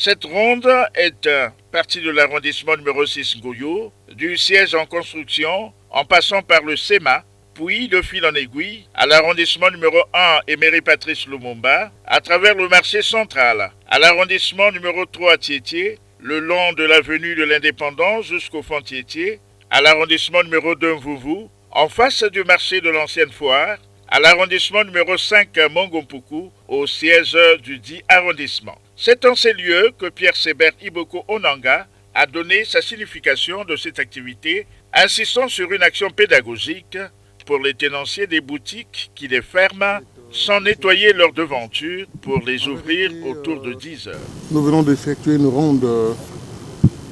Cette ronde est partie de l'arrondissement numéro 6 Ngoyo, du siège en construction, en passant par le SEMA, puis de fil en aiguille à l'arrondissement numéro 1 Emery Patrice Lumumba, à travers le marché central, à l'arrondissement numéro 3 Tietie, le long de l'avenue de l'Indépendance jusqu'au fond Tietie, à l'arrondissement numéro 2 Mvuvu, en face du marché de l'ancienne foire, à l'arrondissement numéro 5 Mongompuku, au siège du dit arrondissement. C'est en ces lieux que Pierre Sébert Iboko Onanga a donné sa signification de cette activité, insistant sur une action pédagogique pour les tenanciers des boutiques qui les ferment sans nettoyer leurs devantures pour les ouvrir autour de 10 heures. Nous venons d'effectuer une ronde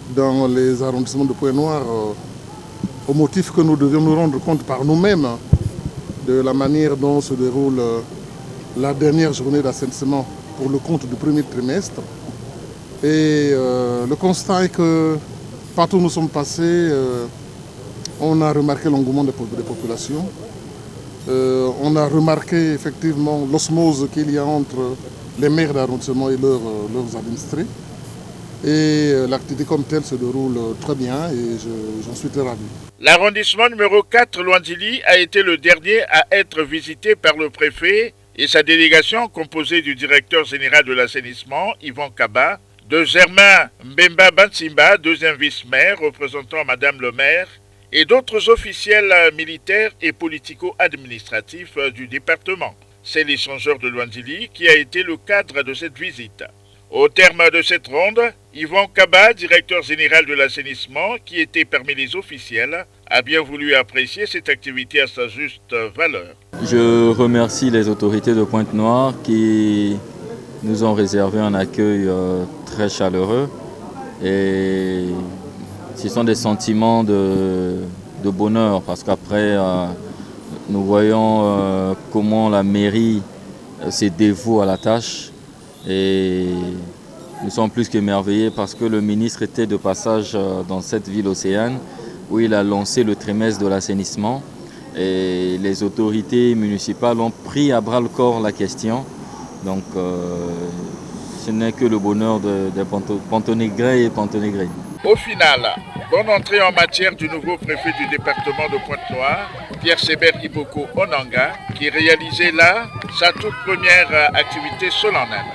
dans les arrondissements de Pointe-Noire au motif que nous devions nous rendre compte par nous-mêmes de la manière dont se déroule la dernière journée d'assainissement pour le compte du premier trimestre. Et le constat est que partout où nous sommes passés, on a remarqué l'engouement des populations. On a remarqué effectivement l'osmose qu'il y a entre les maires d'arrondissement et leurs administrés. Et l'activité comme telle se déroule très bien et j'en suis très ravi. L'arrondissement numéro 4 Luandili a été le dernier à être visité par le préfet et sa délégation composée du directeur général de l'assainissement, Yvan Kaba, de Germain Mbemba Bansimba, deuxième vice-maire représentant Madame le maire, et d'autres officiels militaires et politico-administratifs du département. C'est l'échangeur de Luandili qui a été le cadre de cette visite. Au terme de cette ronde, Yvan Kaba, directeur général de l'assainissement, qui était parmi les officiels, a bien voulu apprécier cette activité à sa juste valeur. Je remercie les autorités de Pointe-Noire qui nous ont réservé un accueil très chaleureux et ce sont des sentiments de bonheur parce qu'après nous voyons comment la mairie se dévoue à la tâche. Et nous sommes plus qu'émerveillés parce que le ministre était de passage dans cette ville océane où il a lancé le trimestre de l'assainissement. Et les autorités municipales ont pris à bras le corps la question. Donc ce n'est que le bonheur des Pontonégrins et Pontonégrines. Au final, bonne entrée en matière du nouveau préfet du département de Pointe-Noire, Pierre Sébert Iboko Onanga, qui réalisait là sa toute première activité solennelle.